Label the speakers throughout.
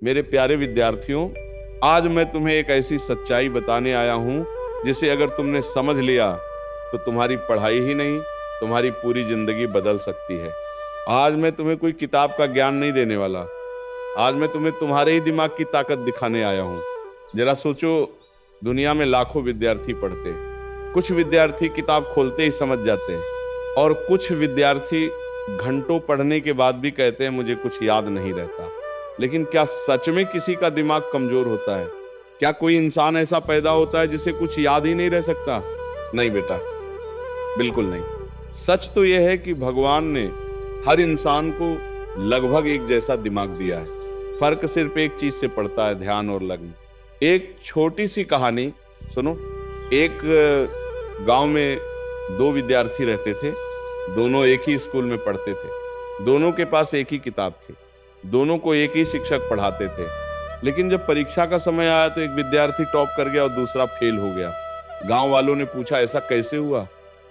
Speaker 1: मेरे प्यारे विद्यार्थियों, आज मैं तुम्हें एक ऐसी सच्चाई बताने आया हूं जिसे अगर तुमने समझ लिया तो तुम्हारी पढ़ाई ही नहीं, तुम्हारी पूरी जिंदगी बदल सकती है। आज मैं तुम्हें कोई किताब का ज्ञान नहीं देने वाला। आज मैं तुम्हें तुम्हारे ही दिमाग की ताकत दिखाने आया हूं। जरा सोचो, दुनिया में लाखों विद्यार्थी पढ़ते हैं। कुछ विद्यार्थी किताब खोलते ही समझ जाते हैं और कुछ विद्यार्थी घंटों पढ़ने के बाद भी कहते हैं मुझे कुछ याद नहीं रहता। लेकिन क्या सच में किसी का दिमाग कमजोर होता है? क्या कोई इंसान ऐसा पैदा होता है जिसे कुछ याद ही नहीं रह सकता? नहीं बेटा, बिल्कुल नहीं। सच तो यह है कि भगवान ने हर इंसान को लगभग एक जैसा दिमाग दिया है। फर्क सिर्फ एक चीज से पड़ता है, ध्यान और लगन। एक छोटी सी कहानी सुनो। एक गांव में दो विद्यार्थी रहते थे। दोनों एक ही स्कूल में पढ़ते थे। दोनों के पास एक ही किताब थी। दोनों को एक ही शिक्षक पढ़ाते थे। लेकिन जब परीक्षा का समय आया तो एक विद्यार्थी टॉप कर गया और दूसरा फेल हो गया। गांव वालों ने पूछा ऐसा कैसे हुआ?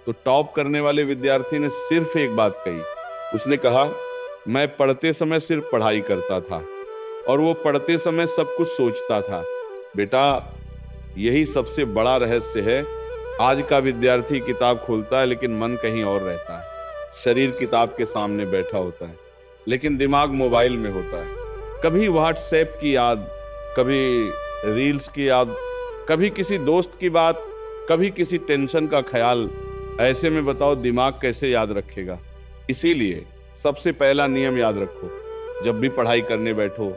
Speaker 1: तो टॉप करने वाले विद्यार्थी ने सिर्फ एक बात कही। उसने कहा, मैं पढ़ते समय सिर्फ पढ़ाई करता था और वो पढ़ते समय सब कुछ सोचता था। बेटा, यही सबसे बड़ा रहस्य है। आज का विद्यार्थी किताब खोलता है लेकिन मन कहीं और रहता है। शरीर किताब के सामने बैठा होता है लेकिन दिमाग मोबाइल में होता है। कभी व्हाट्सएप की याद, कभी रील्स की याद, कभी किसी दोस्त की बात, कभी किसी टेंशन का ख्याल। ऐसे में बताओ दिमाग कैसे याद रखेगा? इसीलिए सबसे पहला नियम याद रखो। जब भी पढ़ाई करने बैठो,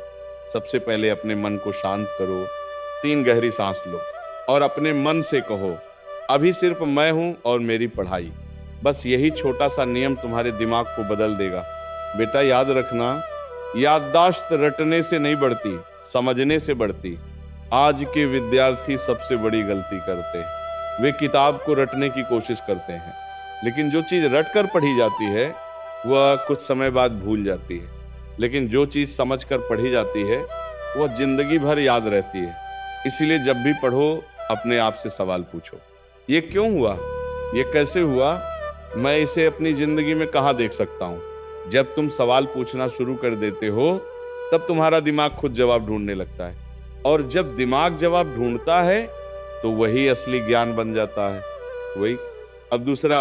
Speaker 1: सबसे पहले अपने मन को शांत करो। 3 गहरी सांस लो और अपने मन से कहो, अभी सिर्फ मैं हूं और मेरी पढ़ाई। बस यही छोटा सा नियम तुम्हारे दिमाग को बदल देगा। बेटा याद रखना, याददाश्त रटने से नहीं बढ़ती, समझने से बढ़ती। आज के विद्यार्थी सबसे बड़ी गलती करते हैं। वे किताब को रटने की कोशिश करते हैं, लेकिन जो चीज रट कर पढ़ी जाती है वह कुछ समय बाद भूल जाती है। लेकिन जो चीज समझ कर पढ़ी जाती है वह जिंदगी भर याद रहती है। इसीलिए जब भी पढ़ो, अपने आप से सवाल पूछो, ये क्यों हुआ? ये कैसे हुआ? मैं इसे अपनी जिंदगी में कहाँ देख सकता हूँ? जब तुम सवाल पूछना शुरू कर देते हो तब तुम्हारा दिमाग खुद जवाब ढूंढने लगता है। और जब दिमाग जवाब ढूंढता है तो वही असली ज्ञान बन जाता है। वही। अब दूसरा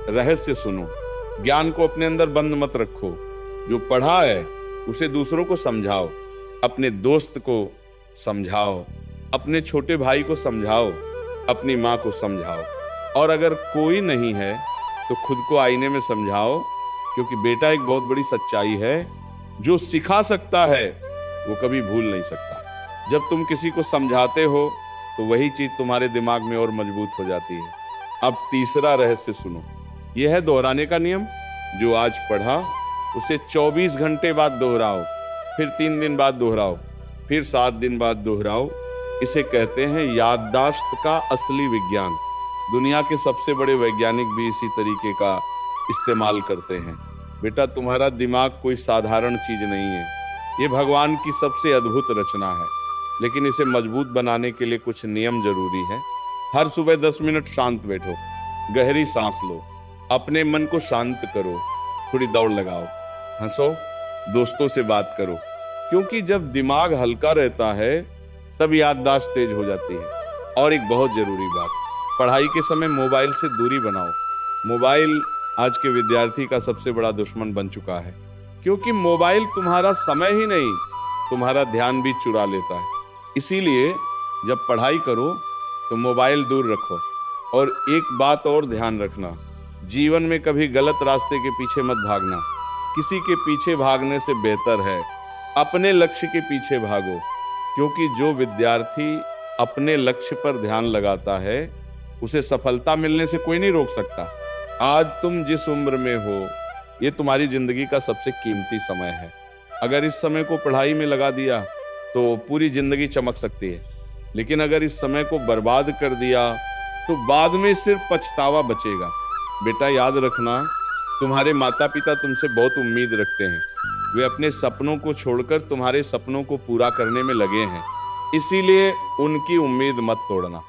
Speaker 1: रहस्य सुनो। ज्ञान को अपने अंदर बंद मत रखो। जो पढ़ा है उसे दूसरों को समझाओ। अपने दोस्त को समझाओ, अपने छोटे भाई को समझाओ, अपनी माँ को समझाओ। और अगर कोई नहीं है तो खुद को आईने में समझाओ। क्योंकि बेटा, एक बहुत बड़ी सच्चाई है, जो सिखा सकता है वो कभी भूल नहीं सकता। जब तुम किसी को समझाते हो तो वही चीज तुम्हारे दिमाग में और मजबूत हो जाती है। अब तीसरा रहस्य सुनो। यह है दोहराने का नियम। जो आज पढ़ा उसे 24 घंटे बाद दोहराओ, फिर 3 दिन बाद दोहराओ, फिर 7 दिन बाद दोहराओ। इसे कहते हैं याददाश्त का असली विज्ञान। दुनिया के सबसे बड़े वैज्ञानिक भी इसी तरीके का इस्तेमाल करते हैं। बेटा, तुम्हारा दिमाग कोई साधारण चीज नहीं है। ये भगवान की सबसे अद्भुत रचना है। लेकिन इसे मजबूत बनाने के लिए कुछ नियम जरूरी है। हर सुबह 10 मिनट शांत बैठो, गहरी सांस लो, अपने मन को शांत करो, थोड़ी दौड़ लगाओ, हंसो, दोस्तों से बात करो। क्योंकि जब दिमाग हल्का रहता है तब याददाश्त तेज हो जाती है। और एक बहुत जरूरी बात, पढ़ाई के समय मोबाइल से दूरी बनाओ। मोबाइल आज के विद्यार्थी का सबसे बड़ा दुश्मन बन चुका है। क्योंकि मोबाइल तुम्हारा समय ही नहीं, तुम्हारा ध्यान भी चुरा लेता है। इसीलिए जब पढ़ाई करो तो मोबाइल दूर रखो। और एक बात और ध्यान रखना, जीवन में कभी गलत रास्ते के पीछे मत भागना। किसी के पीछे भागने से बेहतर है अपने लक्ष्य के पीछे भागो। क्योंकि जो विद्यार्थी अपने लक्ष्य पर ध्यान लगाता है उसे सफलता मिलने से कोई नहीं रोक सकता। आज तुम जिस उम्र में हो, ये तुम्हारी जिंदगी का सबसे कीमती समय है। अगर इस समय को पढ़ाई में लगा दिया तो पूरी जिंदगी चमक सकती है। लेकिन अगर इस समय को बर्बाद कर दिया तो बाद में सिर्फ पछतावा बचेगा। बेटा याद रखना, तुम्हारे माता पिता तुमसे बहुत उम्मीद रखते हैं। वे अपने सपनों को छोड़कर तुम्हारे सपनों को पूरा करने में लगे हैं। इसीलिए उनकी उम्मीद मत तोड़ना।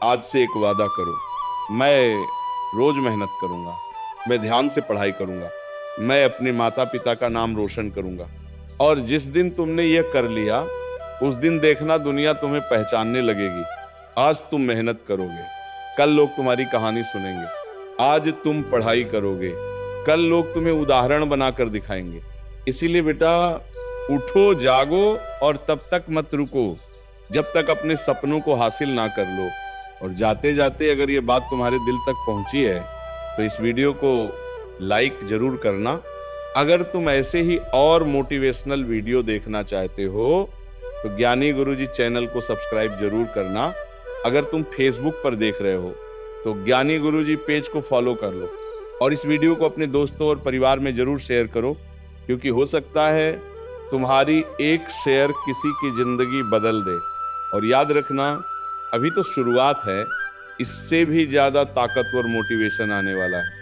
Speaker 1: आज से एक वादा करो, मैं रोज मेहनत करूंगा, मैं ध्यान से पढ़ाई करूंगा, मैं अपने माता पिता का नाम रोशन करूंगा। और जिस दिन तुमने ये कर लिया, उस दिन देखना दुनिया तुम्हें पहचानने लगेगी। आज तुम मेहनत करोगे, कल लोग तुम्हारी कहानी सुनेंगे। आज तुम पढ़ाई करोगे, कल लोग तुम्हें उदाहरण बनाकर दिखाएंगे। इसीलिए बेटा, उठो, जागो और तब तक मत रुको जब तक अपने सपनों को हासिल ना कर लो। और जाते जाते अगर ये बात तुम्हारे दिल तक पहुंची है तो इस वीडियो को लाइक जरूर करना। अगर तुम ऐसे ही और मोटिवेशनल वीडियो देखना चाहते हो तो ज्ञानी गुरुजी चैनल को सब्सक्राइब जरूर करना। अगर तुम फेसबुक पर देख रहे हो तो ज्ञानी गुरुजी पेज को फॉलो कर लो और इस वीडियो को अपने दोस्तों और परिवार में जरूर शेयर करो, क्योंकि हो सकता है तुम्हारी एक शेयर किसी की जिंदगी बदल दे। और याद रखना, अभी तो शुरुआत है, इससे भी ज्यादा ताकतवर मोटिवेशन आने वाला है।